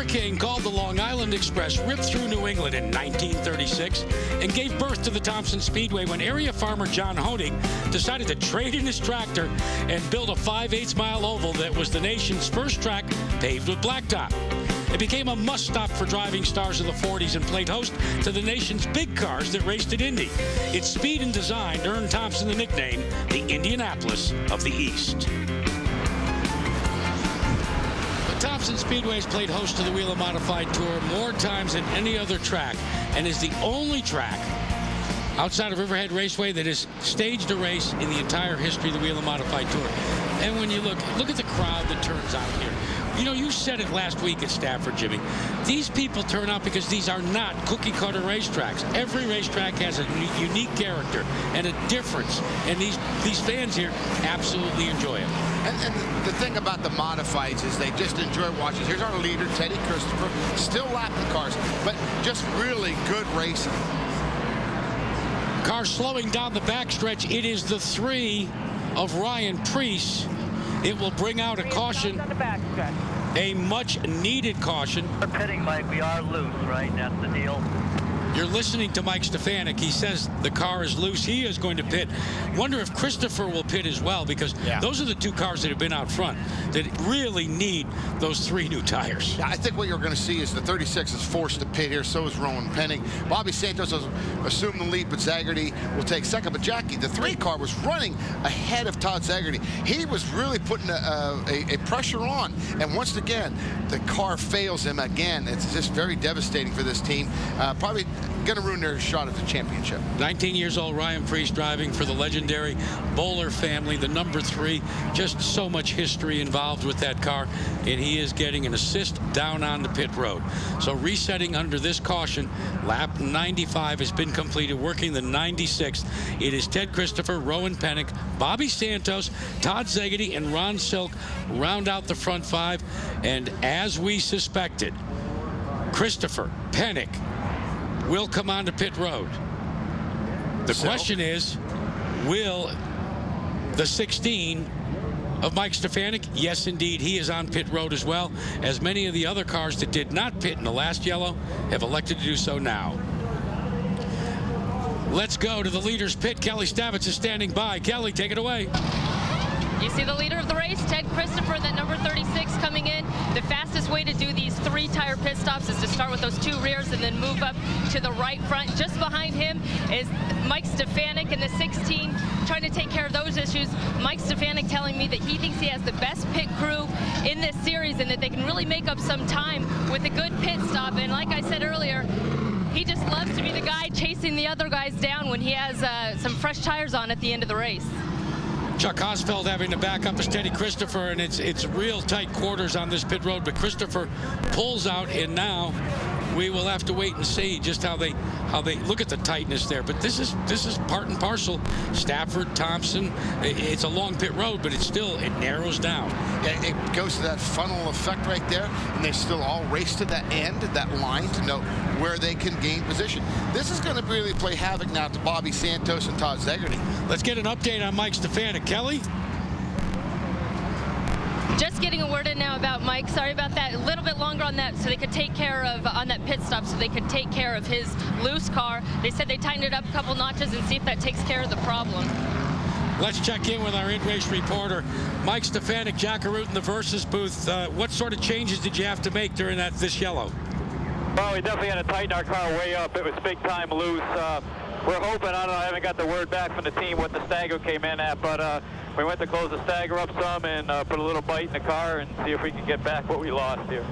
hurricane called the Long Island Express ripped through New England in 1936 and gave birth to the Thompson Speedway when area farmer John Honig decided to trade in his tractor and build a 5/8 mile oval that was the nation's first track paved with blacktop. It became a must-stop for driving stars of the 40s and played host to the nation's big cars that raced at Indy. Its speed and design earned Thompson the nickname the Indianapolis of the East. Thompson Speedway has played host to the Whelen Modified Tour more times than any other track and is the only track outside of Riverhead Raceway that has staged a race in the entire history of the Whelen Modified Tour. And when you look at the crowd that turns out here. You know, you said it last week at Stafford, Jimmy. These people turn out because these are not cookie-cutter racetracks. Every racetrack has a unique character and a difference, and these fans here absolutely enjoy it. And the thing about the modifieds is they just enjoy watching. Here's our leader, Teddy Christopher, still lapping cars, but just really good racing. Car slowing down the backstretch. It is the 3 of Ryan Preece. It will bring out a caution, a much-needed caution. We're pitting, Mike. We are loose, right? That's the deal. You're listening to Mike Stefanik. He says the car is loose. He is going to pit. Wonder if Christopher will pit as well, because those are the 2 cars that have been out front that really need those 3 new tires. Yeah, I think what you're going to see is the 36 is forced to pit here. So is Rowan Penning. Bobby Santos has assumed the lead, but Zaggerty will take second. But Jackie, the 3 car was running ahead of Todd Zaggerty. He was really putting a pressure on. And once again, the car fails him again. It's just very devastating for this team. Probably going to ruin their shot at the championship. 19 years old, Ryan Preece driving for the legendary Bowler family, the number 3. Just so much history involved with that car, and he is getting an assist down on the pit road. So resetting under this caution, lap 95 has been completed, working the 96th. It is Ted Christopher, Rowan Pennick, Bobby Santos, Todd Zaggerty, and Ron Silk round out the front 5. And as we suspected, Christopher, Pennick, will come onto pit road. The question is, will the 16 of Mike Stefanik? Yes, indeed, he is on pit road as well, as many of the other cars that did not pit in the last yellow have elected to do so now. Let's go to the leader's pit. Kelly Stavitz is standing by. Kelly, take it away. You see the leader of the race, Ted Christopher, that number 36 coming in. The fastest way to do these 3 tire pit stops is to start with those 2 rears and then move up to the right front. Just behind him is Mike Stefanik in the 16, trying to take care of those issues. Mike Stefanik telling me that he thinks he has the best pit crew in this series and that they can really make up some time with a good pit stop. And like I said earlier, he just loves to be the guy chasing the other guys down when he has some fresh tires on at the end of the race. Chuck Hosfeld having to back up as Teddy Christopher, and it's real tight quarters on this pit road, but Christopher pulls out, and now we will have to wait and see just how they look at the tightness there. But this is part and parcel. Stafford, Thompson, it's a long pit road, but it narrows down. Yeah, it goes to that funnel effect right there, and they still all race to that end, that line, to know where they can gain position. This is going to really play havoc now to Bobby Santos and Todd Zaggerty. Let's get an update on Mike Stefanik. Kelly? Just getting a word in now about Mike. Sorry about that. A little bit longer on that, so they could take care of, on that pit stop, so they could take care of his loose car. They said they tightened it up a couple notches and see if that takes care of the problem. Let's check in with our in-race reporter, Mike Stefanik, Jackaroot in the Versus booth. What sort of changes did you have to make during this yellow? Well, we definitely had to tighten our car way up. It was big time loose. We're hoping, I don't know, I haven't got the word back from the team what the stagger came in at, but we went to close the stagger up some and put a little bite in the car and see if we can get back what we lost here.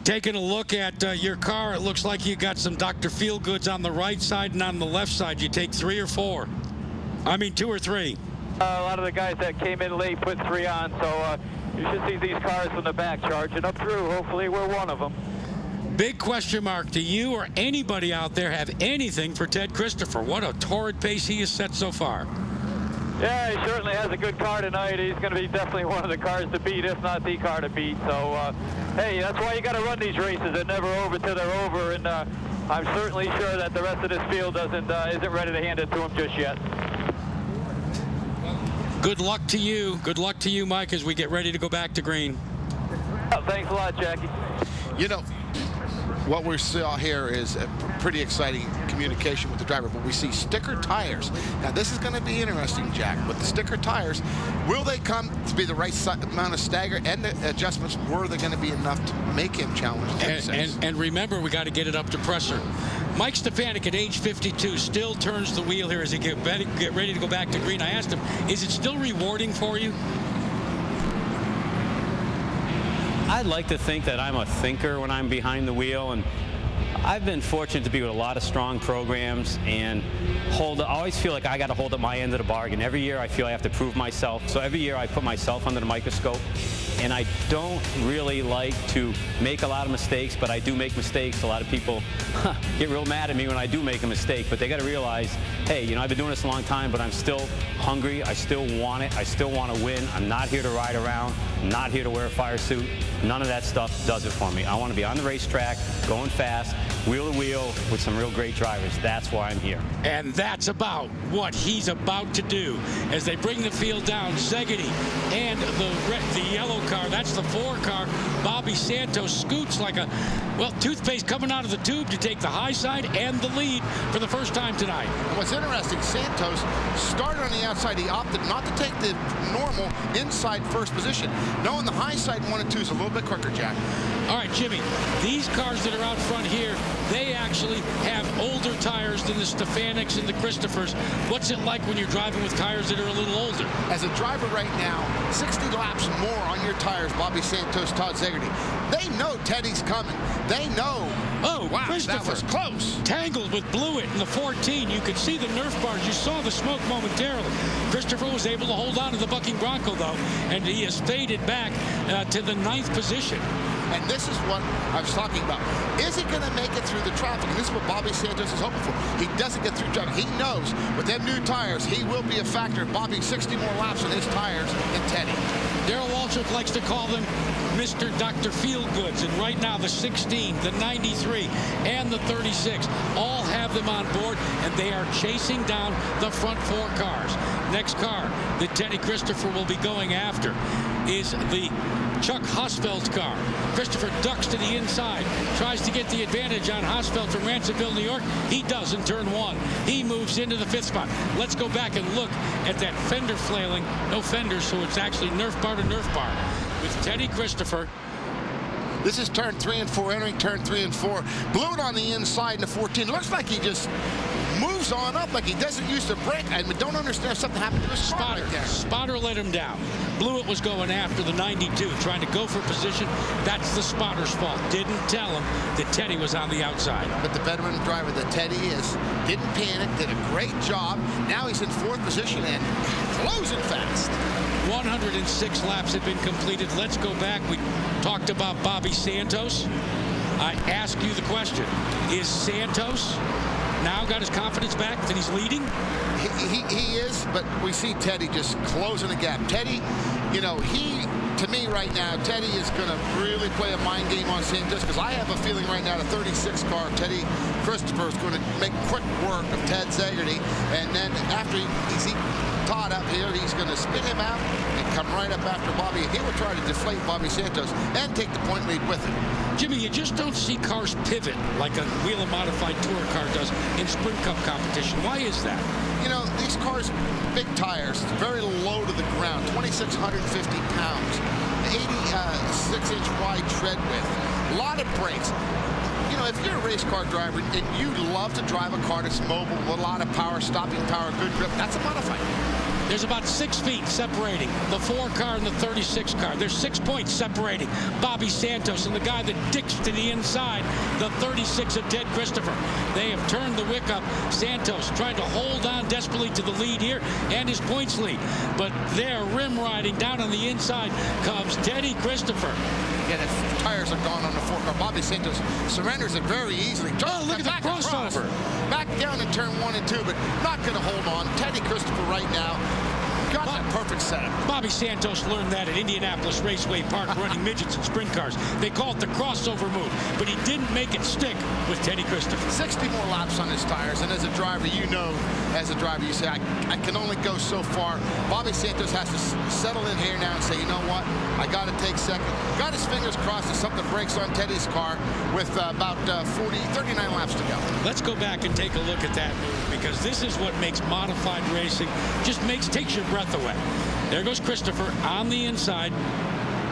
Taking a look at your car, it looks like you got some Dr. Feelgoods on the right side and on the left side. You take 3 or 4? I mean 2 or 3. A lot of the guys that came in late put 3 on, so you should see these cars from the back charging up through. Hopefully we're one of them. Big question mark. Do you or anybody out there have anything for Ted Christopher? What a torrid pace he has set so far. Yeah, he certainly has a good car tonight. He's going to be definitely one of the cars to beat, if not the car to beat. So, hey, that's why you got to run these races. They're never over till they're over, and I'm certainly sure that the rest of this field isn't ready to hand it to him just yet. Good luck to you. Good luck to you, Mike, as we get ready to go back to green. Oh, thanks a lot, Jackie. You know, what we saw here is a pretty exciting communication with the driver, but we see sticker tires. Now, this is going to be interesting, Jack. With the sticker tires, will they come to be the right amount of stagger and the adjustments? Were they going to be enough to make him challenge the and remember, we got to get it up to pressure. Mike Stefanik at age 52 still turns the wheel here as he get ready to go back to green. I asked him, is it still rewarding for you? I'd like to think that I'm a thinker when I'm behind the wheel, and I've been fortunate to be with a lot of strong programs and always feel like I got to hold up my end of the bargain. Every year I feel I have to prove myself. So every year I put myself under the microscope, and I don't really like to make a lot of mistakes, but I do make mistakes. A lot of people get real mad at me when I do make a mistake, but they got to realize, hey, you know, I've been doing this a long time, but I'm still hungry. I still want it. I still want to win. I'm not here to ride around. I'm not here to wear a fire suit. None of that stuff does it for me. I want to be on the racetrack, going fast, wheel to wheel with some real great drivers. That's why I'm here. And that's about what he's about to do as they bring the field down. Szegedy and the yellow car, that's the 4 car. Bobby Santos scoots like a, well, toothpaste coming out of the tube to take the high side and the lead for the first time tonight. What's interesting, Santos started on the outside. He opted not to take the normal inside first position. Knowing the high side 1 and 2 is a little bit quicker, Jack. All right, Jimmy, these cars that are out front here, they actually have older tires than the Stefaniks and the Christophers. What's it like when you're driving with tires that are a little older? As a driver right now, 60 laps more on your tires, Bobby Santos, Todd Szegedy. They know Teddy's coming. They know. Oh, wow, Christopher. that was close. Tangled with Blewett in the 14. You could see the Nerf bars. You saw the smoke momentarily. Christopher was able to hold on to the bucking Bronco, though, and he has faded back to the 9th position. And this is what I was talking about. Is he going to make it through the traffic? And this is what Bobby Santos is hoping for. He doesn't get through traffic. He knows with them new tires, he will be a factor. Bobby 60 more laps on his tires than Teddy. Darrell Waltrip likes to call them Mr. Dr. Feelgoods, and right now the 16, the 93, and the 36 all have them on board, and they are chasing down the front 4 cars. Next car that Teddy Christopher will be going after is the Chuck Hosfeld's car. Christopher ducks to the inside, tries to get the advantage on Hosfeld from Ransomville, New York. He does in turn 1. He moves into the 5th spot. Let's go back and look at that fender flailing. No fenders, so it's actually Nerf bar to Nerf bar with Teddy Christopher. This is turn 3 and 4, entering turn 3 and 4. Blewett on the inside in the 14. Looks like he just moves on up like he doesn't use the brake. I don't understand if something happened to his spotter. Spotter let him down. Blewett was going after the 92, trying to go for position. That's the spotter's fault. Didn't tell him that Teddy was on the outside. But the veteran driver that Teddy is didn't panic, did a great job. Now he's in 4th position and closing fast. 106 laps have been completed. Let's go back. We talked about Bobby Santos. I ask you the question, is Santos now got his confidence back that he's leading? He is, but we see Teddy just closing the gap. Teddy, you know, to me right now, Teddy is going to really play a mind game on Santos, because I have a feeling right now the 36 car, Teddy Christopher, is going to make quick work of Ted Szegedy, and then after he's Todd up here, he's going to spin him out and come right up after Bobby. He will try to deflate Bobby Santos and take the point lead with him. Jimmy, you just don't see cars pivot like a Whelen modified tour car does in Sprint Cup competition. Why is that? You know, these cars, big tires, very low to the ground, 2,650 pounds, 86-inch wide tread width, a lot of brakes. You know, if you're a race car driver and you love to drive a car that's mobile, with a lot of power, stopping power, good grip, that's a modified. There's about 6 feet separating the 4 car and the 36 car. There's 6 points separating Bobby Santos and the guy that dicks to the inside, the 36 of Ted Christopher. They have turned the wick up. Santos trying to hold on desperately to the lead here and his points lead. But there, rim riding down on the inside comes Teddy Christopher. Yeah, the tires are gone on the 4 car. Bobby Santos surrenders it very easily. Oh, look at the crossover. Back down in turn 1 and 2, but not going to hold on. Teddy Christopher right now got that perfect setup. Bobby Santos learned that at Indianapolis Raceway Park running midgets and sprint cars. They call it the crossover move, but he didn't make it stick with Teddy Christopher. 60 more laps on his tires, and as a driver, you know, as a driver, you say, I can only go so far. Bobby Santos has to settle in here now and say, you know what, I got to take second. Got his fingers crossed that something breaks on Teddy's car with about 39 laps to go. Let's go back and take a look at that move, because this is what makes modified racing, takes your breath away. There goes Christopher on the inside,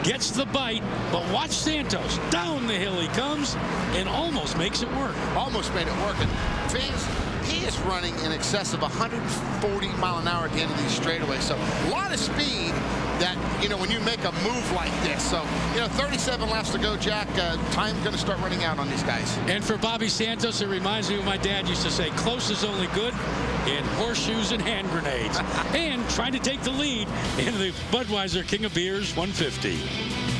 gets the bite, but watch Santos. Down the hill he comes and almost makes it work. Almost made it work. And fans, he is running in excess of 140 mile an hour at the end of these straightaways. So a lot of speed that, you know, when you make a move like this. So, you know, 37 laps to go, Jack. Time's going to start running out on these guys. And for Bobby Santos, it reminds me of what my dad used to say, close is only good in horseshoes and hand grenades. And trying to take the lead in the Budweiser King of Beers 150.